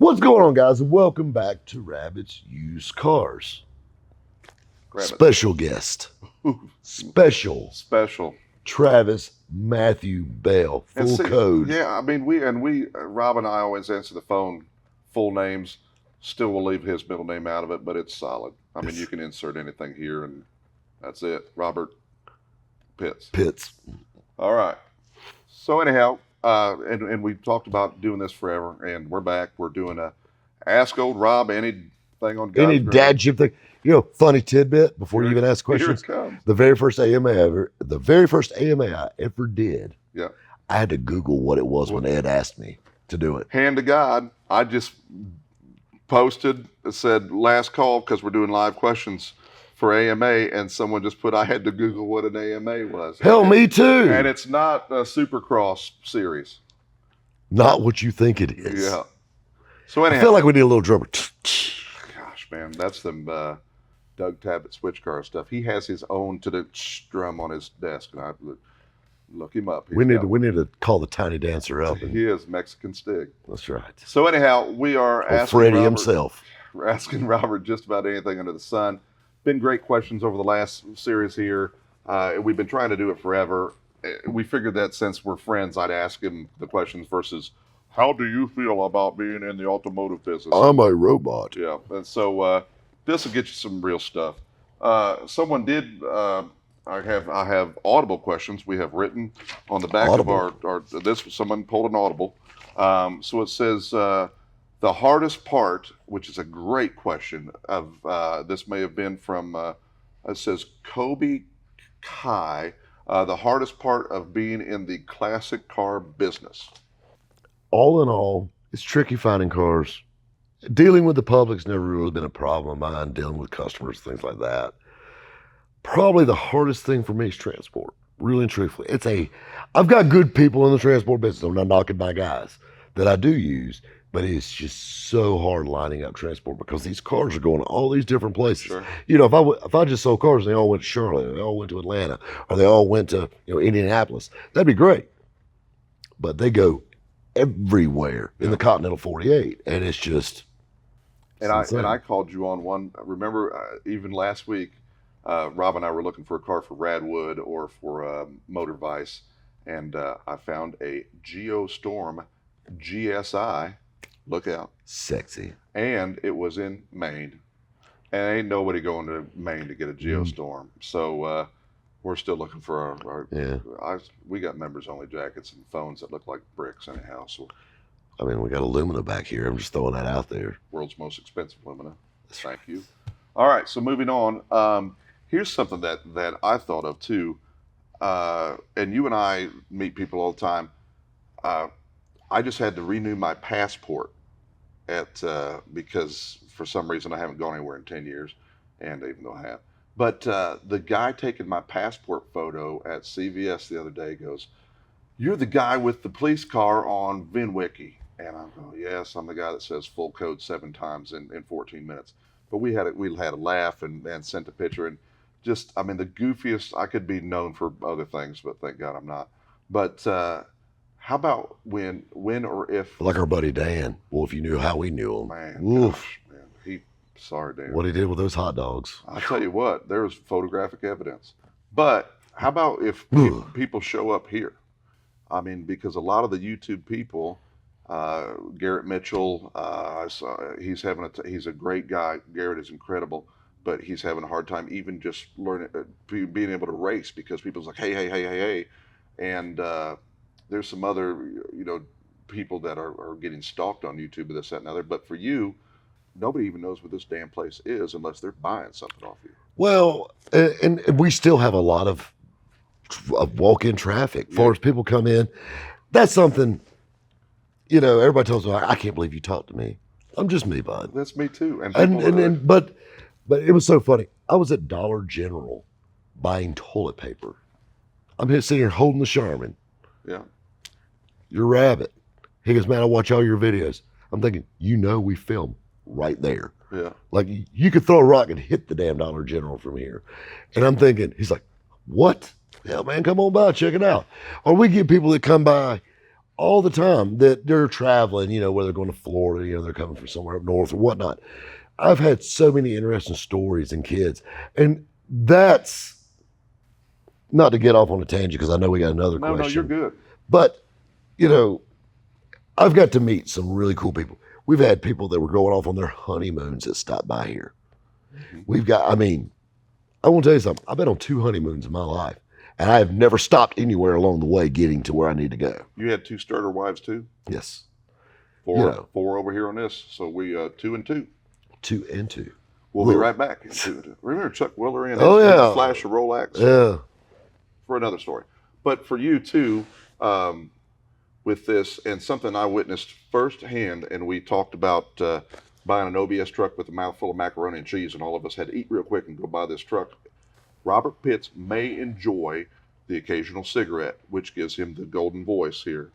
What's going on, guys? And welcome back to Rabbit's Used Cars. Special guest. Special Travis Matthew Bell. Full code. Yeah, I mean, Rob and I always answer the phone, full names. Still will leave his middle name out of it, but it's solid. I mean, you can insert anything here, and that's it. Robert Pitts. All right. So anyhow, and we've talked about doing this forever, and we're back. We're doing a Ask Old Rob anything on God's Any dad jib thing. You know, funny tidbit before you even ask questions. Here it comes. The very first AMA I ever did. Yeah. I had to Google what it was when Ed asked me to do it. Hand to God, I just posted, said last call because we're doing live questions for AMA, and someone just put, I had to Google what an AMA was. Hell, me too. And it's not a Supercross series. Not what you think it is. Yeah. So anyhow, I feel like we need a little drummer. Gosh, man, that's them Doug Tabbitt switch car stuff. He has his own to the drum on his desk, and I look him up. We need to call the Tiny Dancer up. He is Mexican Stig. That's right. So anyhow, we are asking Freddie Robert, himself. We're asking Robert just about anything under the sun. Been great questions over the last series here. We've been trying to do it forever. We figured that since we're friends, I'd ask him the questions versus, how do you feel about being in the automotive business? I'm a robot. Yeah, and so this will get you some real stuff. Someone did. I have audible questions we have written on the back of our. This someone pulled an audible. So it says the hardest part, which is a great question. Of this may have been from. It says Kobe Kai. The hardest part of being in the classic car business. All in all, it's tricky finding cars. Dealing with the public's never really been a problem of mine, dealing with customers, things like that. Probably the hardest thing for me is transport, really and truthfully. I've got good people in the transport business. I'm not knocking my guys that I do use, but it's just so hard lining up transport because these cars are going to all these different places. Sure. You know, if I just sold cars and they all went to Charlotte, or they all went to Atlanta, or they all went to Indianapolis, that'd be great. But they go everywhere in the Continental 48, and it's just. And I called you on one. Remember, even last week, Rob and I were looking for a car for Radwood or for Motor Vice, and I found a Geostorm GSI. Look out. Sexy. And it was in Maine. And ain't nobody going to Maine to get a Geostorm. So we're still looking for our we got members only jackets and phones that look like bricks anyhow. So I mean, we got Lumina back here. I'm just throwing that out there. World's most expensive Lumina. Thank you. All right, so moving on. Here's something that I thought of too. And you and I meet people all the time. I just had to renew my passport because for some reason I haven't gone anywhere in 10 years, and even though I have. But the guy taking my passport photo at CVS the other day goes, "You're the guy with the police car on VinWiki." And I'm going, "Yes, I'm the guy that says full code 7 times in 14 minutes. But we had a laugh and sent a picture, and just, I mean, the goofiest. I could be known for other things, but thank God I'm not. But how about when or if, like our buddy Dan? Well, if you knew how we knew him, man, sorry, Dan. What he did with those hot dogs. I'll tell you what, there was photographic evidence. But how about if people show up here? I mean, because a lot of the YouTube people, Garrett Mitchell, I saw he's a great guy. Garrett is incredible, but he's having a hard time even just learning, being able to race because people's like, hey, and there's some other people that are getting stalked on YouTube with this, that, and other. But for you, nobody even knows where this damn place is unless they're buying something off you. Well, and we still have a lot of walk-in traffic. As far as people come in, that's something, everybody tells me, I can't believe you talked to me. I'm just me, bud. That's me too. But it was so funny. I was at Dollar General buying toilet paper. I'm sitting here holding the Charmin. Yeah. Your rabbit. He goes, "Man, I watch all your videos." I'm thinking, we film right there. Yeah. Like, you could throw a rock and hit the damn Dollar General from here. And I'm thinking, he's like, "What? Hell, man, come on by, check it out." Or we get people that come by all the time that they're traveling, where they're going to Florida, they're coming from somewhere up north or whatnot. I've had so many interesting stories and kids. And that's not to get off on a tangent because I know we got another No, no, you're question. good. But, you know, I've got to meet some really cool people. We've had people that were going off on their honeymoons that stopped by here. We've got, I want to tell you something. I've been on 2 honeymoons in my life, and I have never stopped anywhere along the way getting to where I need to go. You had 2 starter wives too? Yes. 4 over here on this. So we 2 and 2. 2 and 2. We'll be right back. Remember Chuck Willery and his flash of Rolex? Yeah. For another story. But for you too, with this, and something I witnessed firsthand, and we talked about buying an OBS truck with a mouthful of macaroni and cheese, and all of us had to eat real quick and go buy this truck. Robert Pitts may enjoy the occasional cigarette, which gives him the golden voice here.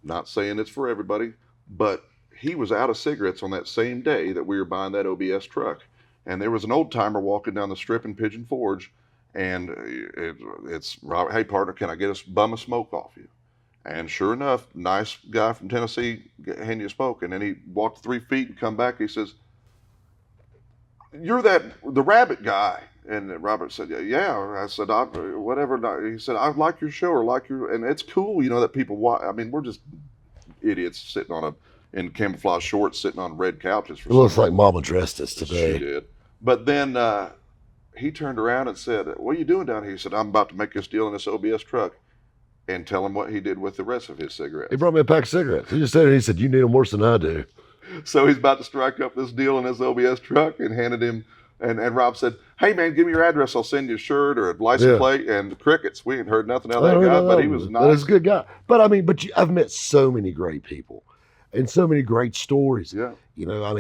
Not saying it's for everybody, but he was out of cigarettes on that same day that we were buying that OBS truck. And there was an old timer walking down the strip in Pigeon Forge, and it's Robert, hey partner, can I get a bum of smoke off you? And sure enough, nice guy from Tennessee hand you a smoke. And then he walked 3 feet and come back. He says, "You're the rabbit guy." And Robert said, "Yeah." I said, "Whatever." He said, "I like your show, or like your," and it's cool, that people watch. I mean, we're just idiots sitting in camouflage shorts, sitting on red couches. It looks like Mama dressed us today. She did. But then he turned around and said, "What are you doing down here?" He said, "I'm about to make this deal in this OBS truck." And tell him what he did with the rest of his cigarettes. He brought me a pack of cigarettes. He just said it. He said, "You need them worse than I do." So he's about to strike up this deal in his OBS truck and handed him, and Rob said, "Hey man, give me your address. I'll send you a shirt or a license plate." And crickets. We ain't heard nothing out of that guy, but he was nice. But he's a good guy. But I've met so many great people and so many great stories. Yeah.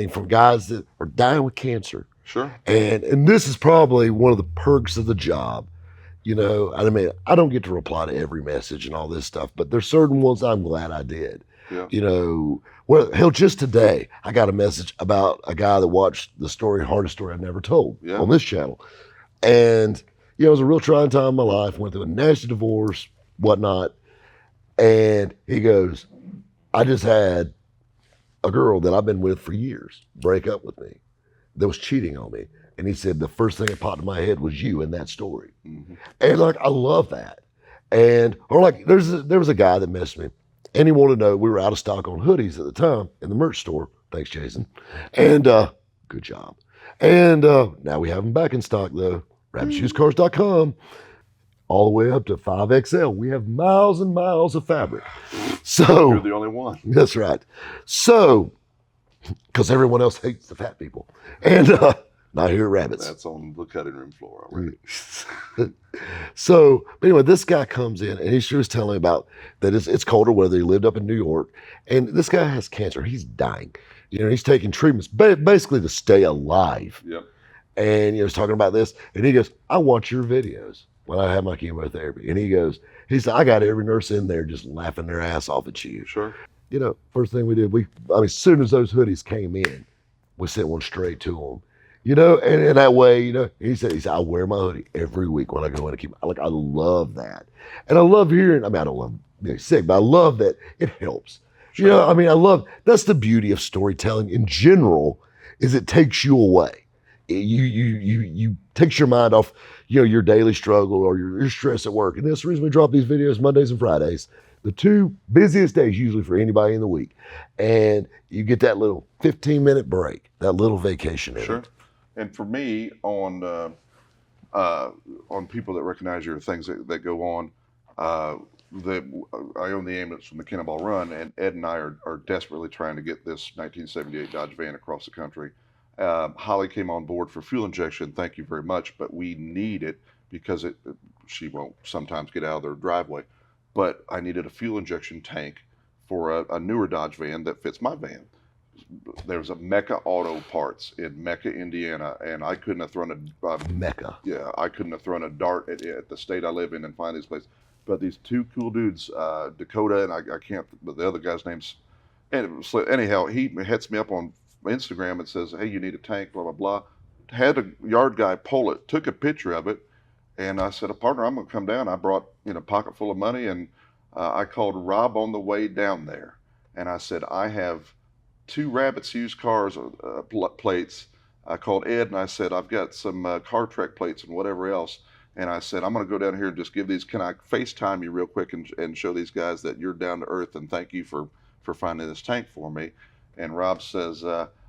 From guys that are dying with cancer. Sure. And this is probably one of the perks of the job. I don't get to reply to every message and all this stuff, but there's certain ones I'm glad I did. Yeah. Well, hell, just today, I got a message about a guy that watched the hardest story I never told on this channel. And, it was a real trying time in my life, went through a nasty divorce, whatnot. And he goes, "I just had a girl that I've been with for years break up with me that was cheating on me." And he said, "The first thing that popped in my head was you in that story." Mm-hmm. And I love that. And, there was a guy that messaged me and he wanted to know, we were out of stock on hoodies at the time in the merch store. Thanks, Jason. And, good job. And, now we have them back in stock though. RabbitShoesCars.com, all the way up to 5XL. We have miles and miles of fabric. So you're the only one. That's right. So, because everyone else hates the fat people. And, not here at Rabbits. That's on the cutting room floor already. So, but anyway, this guy comes in and he was telling me about that it's colder weather. He lived up in New York, and this guy has cancer. He's dying. He's taking treatments basically to stay alive. Yep. And he's talking about this, and he goes, "I watch your videos when I have my chemotherapy." And he said, "I got every nurse in there just laughing their ass off at you." Sure. First thing we did, as soon as those hoodies came in, we sent one straight to him. And in that way, he said, "I wear my hoodie every week when I go in to keep." I love that. And I love hearing, I don't love being sick, but I love that it helps. Sure. I love, that's the beauty of storytelling in general, is it takes you away. You takes your mind off, your daily struggle or your stress at work. And that's the reason we drop these videos Mondays and Fridays, the 2 busiest days usually for anybody in the week. And you get that little 15-minute break, that little vacation. Sure. And for me, on people that recognize your things that go on, I own the ambulance from the Cannonball Run, and Ed and I are desperately trying to get this 1978 Dodge van across the country. Holly came on board for fuel injection. Thank you very much, but we need it because she won't sometimes get out of their driveway. But I needed a fuel injection tank for a newer Dodge van that fits my van. There's a Mecca Auto Parts in Mecca, Indiana, and I couldn't have thrown Mecca. Yeah, I couldn't have thrown a dart at the state I live in and find these places. But these 2 cool dudes, Dakota, and I can't, but the other guy's name's, and so anyhow, he hits me up on Instagram and says, "Hey, you need a tank, blah, blah, blah." Had a yard guy pull it, took a picture of it, and I said, "Partner, I'm going to come down." I brought, pocket full of money, and I called Rob on the way down there, and I said, I have two Rabbits used cars plates. I called Ed and I said, I've got some Car Trek plates and whatever else. And I said, I'm going to go down here and just give these. Can I FaceTime you real quick and show these guys that you're down to earth and thank you for finding this tank for me? And Rob says,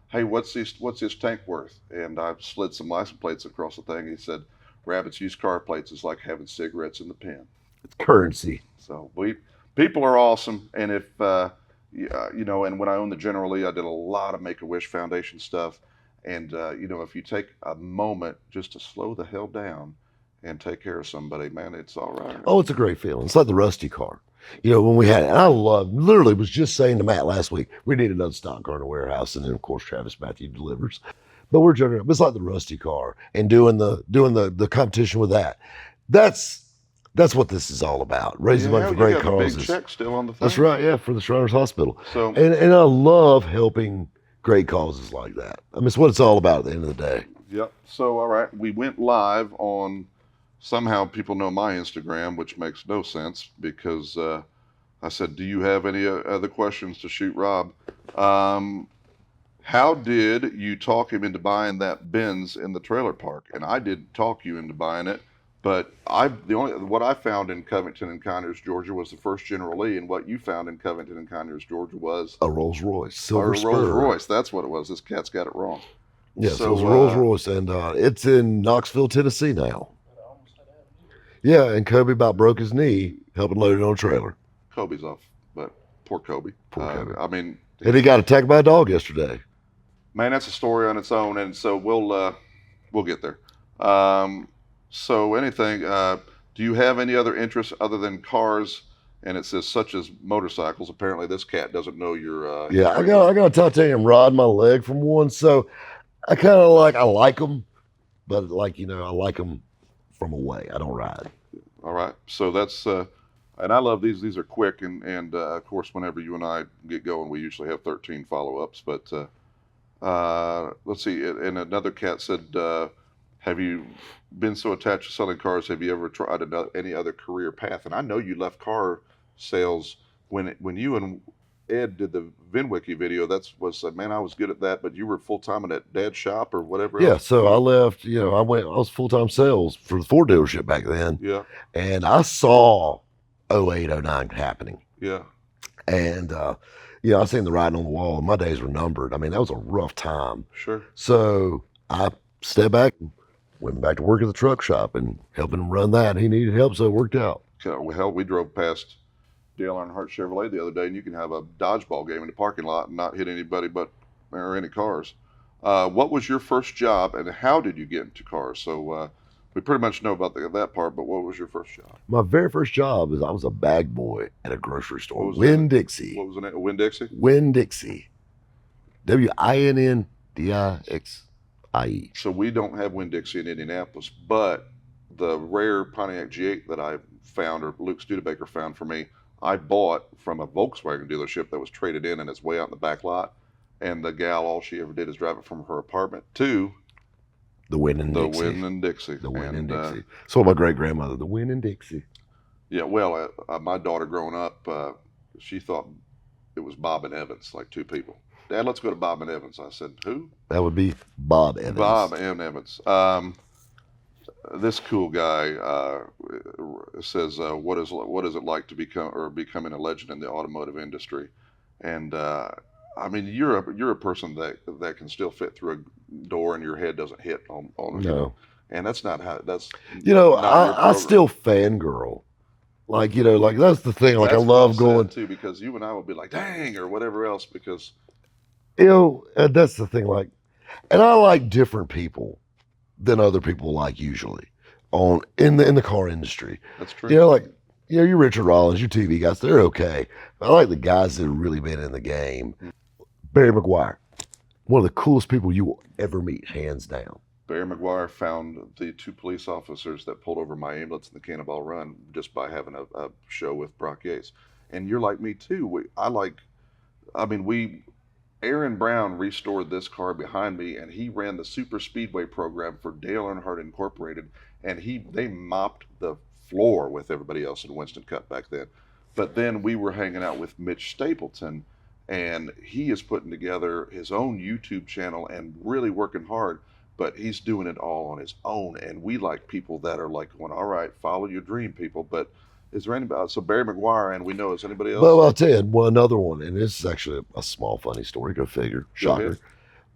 hey, what's this tank worth? And I slid some license plates across the thing. He said, Rabbits used car plates is like having cigarettes in the pen. It's currency. So people are awesome, and if and when I owned the General Lee, I did a lot of Make a Wish Foundation stuff, and if you take a moment just to slow the hell down and take care of somebody, man, it's all right. Oh, it's a great feeling. It's like the rusty car. When we had it, and I literally was just saying to Matt last week, we need another stock car in the warehouse, and then of course Travis Matthew delivers. But we're joking. It's like the rusty car and doing the competition with that. That's what this is all about. Raising money for great you got the causes. big check still on the thing. That's right, yeah, for the Shriners Hospital. So and I love helping great causes like that. I mean, it's what it's all about at the end of the day. Yep. So all right, we went live on. Somehow people know my Instagram, which makes no sense because I said, "Do you have any other questions to shoot Rob?" How did you talk him into buying that Benz in the trailer park? And I didn't talk you into buying it, but what I found in Covington and Conyers, Georgia, was the first General Lee, and what you found in Covington and Conyers, Georgia, was a Rolls Royce, silver spur. Rolls Royce. That's what it was. This cat's got it wrong. Yes, so, it was a Rolls Royce, and it's in Knoxville, Tennessee now. Yeah, and Kobe about broke his knee helping load it on a trailer. Kobe's off, but poor Kobe. Poor Kobe. I mean, and he got attacked by a dog yesterday. Man, that's a story on its own, and so we'll get there. So anything? Do you have any other interests other than cars? And it says such as motorcycles. Apparently, this cat doesn't know your. Yeah, I got a titanium rod in my leg from one, so I kind of like them, but I like them from away. I don't ride. All right, so that's and I love these. These are quick, and of course, whenever you and I get going, we usually have 13 follow-ups. But let's see. And another cat said, "Have you been so attached to selling cars? Have you ever tried any other career path?" And I know you left car sales when you and Ed did the VinWiki video. Man, I was good at that, but you were full time in that dad's shop or whatever. Yeah, else. so I left. I was full time sales for the Ford dealership back then. Yeah, and I saw 08, 09 happening. Yeah, and I seen the writing on the wall, and my days were numbered. I mean, that was a rough time. Sure. So I stepped back and went back to work at the truck shop and helping him run that. He needed help, so it worked out. Hell, we drove past Dale Earnhardt Chevrolet the other day, and you can have a dodgeball game in the parking lot and not hit anybody or any cars. What was your first job, and how did you get into cars? So we pretty much know about that part, but what was your first job? My very first job is I was a bag boy at a grocery store, Winn-Dixie. What was the name? Winn-Dixie? Winn-Dixie. Winnndixie. So we don't have Winn-Dixie in Indianapolis, but the rare Pontiac G8 that I found, or Luke Studebaker found for me, I bought from a Volkswagen dealership that was traded in, and it's way out in the back lot. And the gal, all she ever did is drive it from her apartment to the Winn-Dixie. The Winn-Dixie. So my great grandmother, the Winn-Dixie. Yeah, well, my daughter growing up, she thought it was Bob and Evans, like two people. Dad, let's go to Bob and Evans. I said, who? That would be Bob Evans. Bob and Evans. This cool guy says, "What is it like to becoming a legend in the automotive industry?" And I mean, you're a person that can still fit through a door and your head doesn't hit on no. And that's not how that's. I still fangirl. Like that's the thing. Like, I love going too, because you and I would be like, dang, or whatever else, because that's the thing. Like, and I like different people than other people like usually in the car industry. That's true. Your Richard Rollins, your TV guys, they're okay. I like the guys that have really been in the game. Barry McGuire, one of the coolest people you will ever meet, hands down. Barry McGuire found the two police officers that pulled over my ambulance in the Cannonball run just by having a show with Brock Yates. And you're like me too. Aaron Brown restored this car behind me, and he ran the Super Speedway program for Dale Earnhardt Incorporated, and they mopped the floor with everybody else in Winston Cup back then. But then we were hanging out with Mitch Stapleton, and he is putting together his own YouTube channel and really working hard. But he's doing it all on his own, and we like people that are like going, all right, follow your dream, people. But is there anybody? So Barry McGuire, and we know, is anybody Well, else? I'll tell you another one, and this is actually a small funny story. Go figure. Go ahead. Shocker.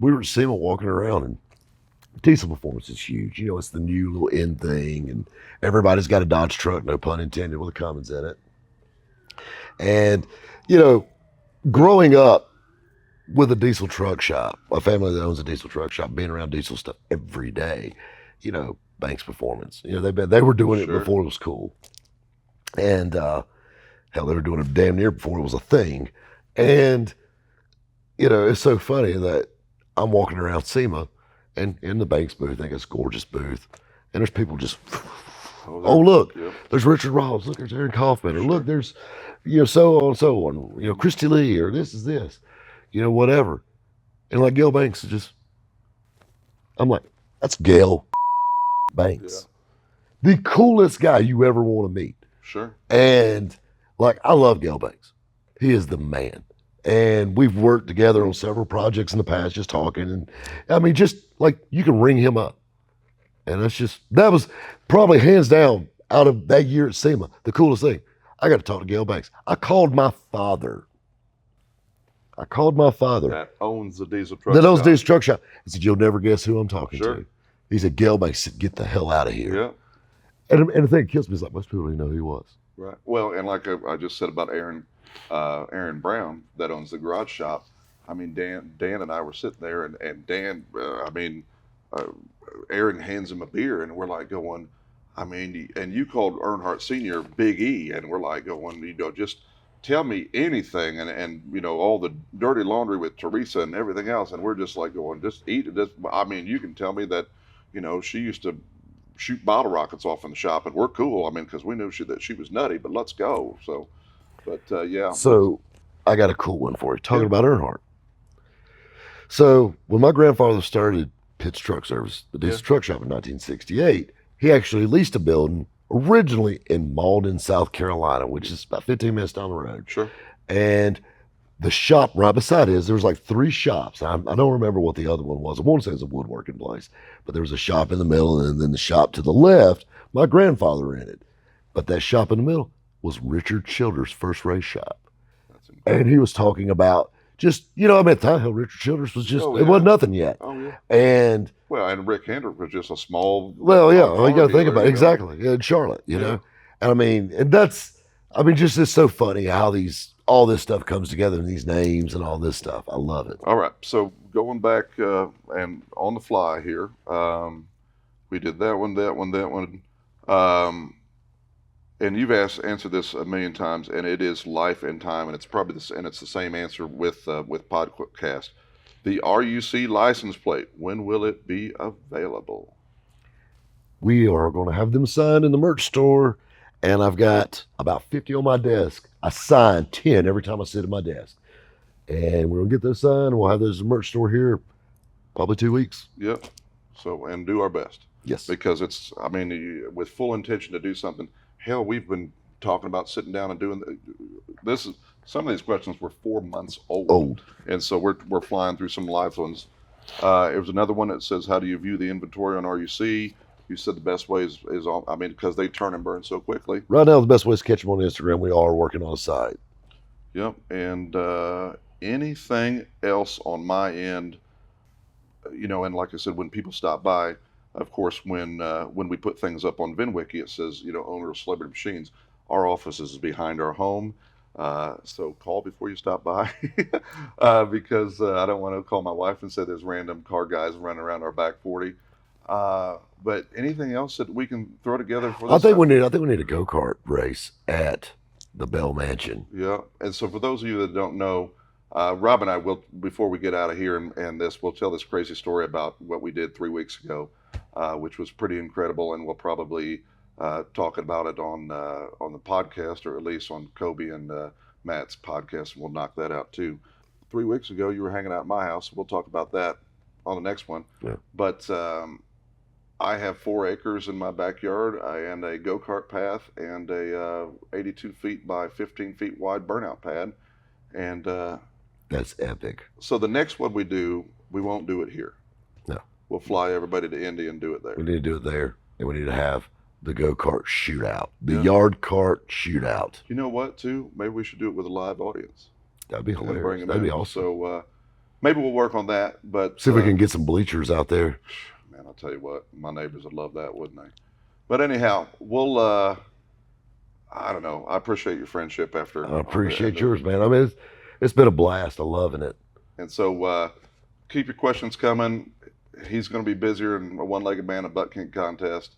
We were at SEMA walking around, and diesel performance is huge. You know, it's the new little end thing, and everybody's got a Dodge truck, no pun intended, with a Cummins in it. And, you know, growing up with a diesel truck shop, a family that owns a diesel truck shop, being around diesel stuff every day, you know, Banks Performance, you know, they were doing it Sure. before it was cool. And hell, they were doing it damn near before it was a thing. And, you know, it's so funny that I'm walking around SEMA and in the Banks booth, I think it's a gorgeous booth. And there's people just, oh, look, Yep. there's Richard Rawls, look, there's Aaron Kaufman, or look, there's, you know, so on and so on, you know, Christy Lee, or this is this, you know, whatever. And like Gail Banks is just, I'm like, that's Gail Banks. The coolest guy you ever want to meet. Sure. And like, I love Gail Banks. He is the man. And we've worked together on several projects in the past, just talking. And I mean, just like you can ring him up. And that was probably hands down out of that year at SEMA, the coolest thing. I got to talk to Gail Banks. I called my father. That owns the diesel truck That owns shop. the diesel truck shop. I said, you'll never guess who I'm talking Sure. to. He said, Gail Banks said, get the hell out of here. Yeah. And the thing that kills me is like most people don't even know who he was. Right. Well, and like I just said about Aaron Brown that owns the garage shop. I mean, Dan and I were sitting there, and Dan, Aaron hands him a beer, and we're like going, I mean, and you called Earnhardt Sr. Big E, and we're like going, you know, just tell me anything, and you know, all the dirty laundry with Teresa and everything else, and we're just like going, just eat it. Just, I mean, you can tell me that, you know, she used to shoot bottle rockets off in the shop, and we're cool. I mean, because we knew that she was nutty, but let's go. So, but yeah. So I got a cool one for you, talking Yeah. about Earnhardt. So when my grandfather started Pitt's Truck Service, the diesel truck shop in 1968, he actually leased a building originally in Malden, South Carolina, which is about 15 minutes down the road. Sure. And the shop right beside his, there was like 3 shops. I don't remember what the other one was. I want to say it was a woodworking place, but there was a shop in the middle, and then the shop to the left, my grandfather rented. But that shop in the middle was Richard Childers' first race shop. That's incredible. And he was talking about just, you know, I mean, at the time, hell, Richard Childers was just, Oh, it yeah. wasn't nothing yet. Oh yeah. And, Well, and Rick Hendrick was just a small. well, yeah, car you got to think dealer, about it. you know. Exactly. Yeah, in Charlotte, you Yeah. know. And I mean, and that's, I mean, just it's so funny how all this stuff comes together and these names and all this stuff. I love it. All right. So going back and on the fly here, we did that one. And you've answered this a million times, and it is life and time, and it's probably it's the same answer with podcast. The RUC license plate. When will it be available? We are going to have them signed in the merch store, and I've got about 50 on my desk. I sign 10 every time I sit at my desk. And we're going to get those signed, and we'll have those in the merch store here probably 2 weeks. Yep. So, and do our best. Yes. Because it's, I mean, with full intention to do something. Hell, we've been talking about sitting down and doing this. Some of these questions were 4 months old. And so we're flying through some live ones. There was another one that says, how do you view the inventory on RUC? You said the best way is on, I mean, because they turn and burn so quickly. Right now, the best way is to catch them on Instagram. We are working on a site. Yep. And anything else on my end, you know, and like I said, when people stop by, of course, when we put things up on VinWiki, it says, you know, owner of Celebrity Machines. Our office is behind our home. So call before you stop by because I don't want to call my wife and say there's random car guys running around our back 40. But anything else that we can throw together for this? I think we need a go-kart race at the Bell Mansion. Yeah. And so for those of you that don't know, Rob and I will, before we get out of here and this, we'll tell this crazy story about what we did 3 weeks ago, which was pretty incredible. And we'll probably talk about it on the podcast, or at least on Kobe and Matt's podcast. And we'll knock that out too. 3 weeks ago, you were hanging out at my house. We'll talk about that on the next one. Yeah. But I have 4 acres in my backyard and a go-kart path and a 82 feet by 15 feet wide burnout pad. And That's epic. so the next one we do, we won't do it here. No. We'll fly everybody to Indy and do it there. We need to do it there, and we need to have the go-kart shootout, the Yeah. yard cart shootout. You know what, too? Maybe we should do it with a live audience. That'd be And bring hilarious. 'em That'd be in. awesome. So maybe we'll work on that. But See if we can get some bleachers out there. Man, I'll tell you what, my neighbors would love that, wouldn't they? But anyhow, we'll. I don't know. I appreciate your friendship after. I appreciate yours, man. I mean, it's been a blast. I'm loving it. And so keep your questions coming. He's going to be busier in a one-legged man a butt kink contest.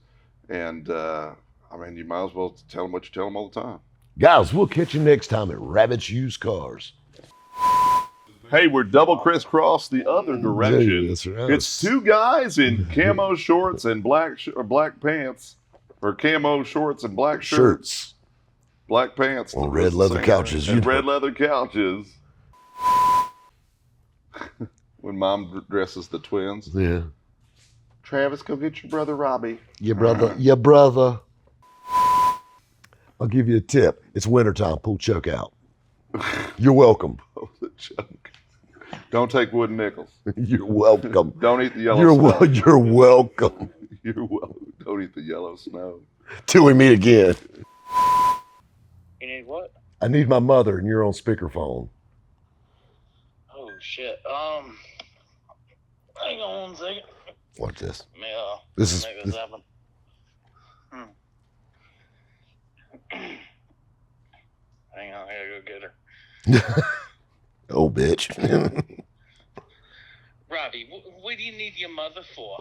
And I mean, you might as well tell him what you tell him all the time. Guys, we'll catch you next time at Rabbit's Used Cars. Hey, we're double crisscross the other direction. Dude, that's right. It's 2 guys in camo shorts and black pants, or camo shorts and black shirts, black pants, on red leather couches. and red leather couches. When mom dresses the twins, Yeah. Travis, go get your brother Robbie. Your brother. I'll give you a tip. It's wintertime. Pull choke out. You're welcome. Oh, the joke. Don't take wooden nickels. You're welcome. Don't eat the yellow snow. You're welcome. You're welcome. Don't eat the yellow snow. Till we meet again. You need what? I need my mother, and you're on speakerphone. Oh shit. Hang on one second. Watch this. Let me, This is- make this happen. Hang on, I gotta go get her. Oh, bitch. Robbie, what do you need your mother for?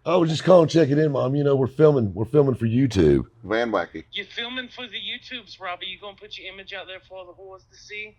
I was just calling, checking in, Mom. You know, we're filming for YouTube. Van Wacky. You're filming for the YouTubes, Robbie. You gonna put your image out there for all the whores to see?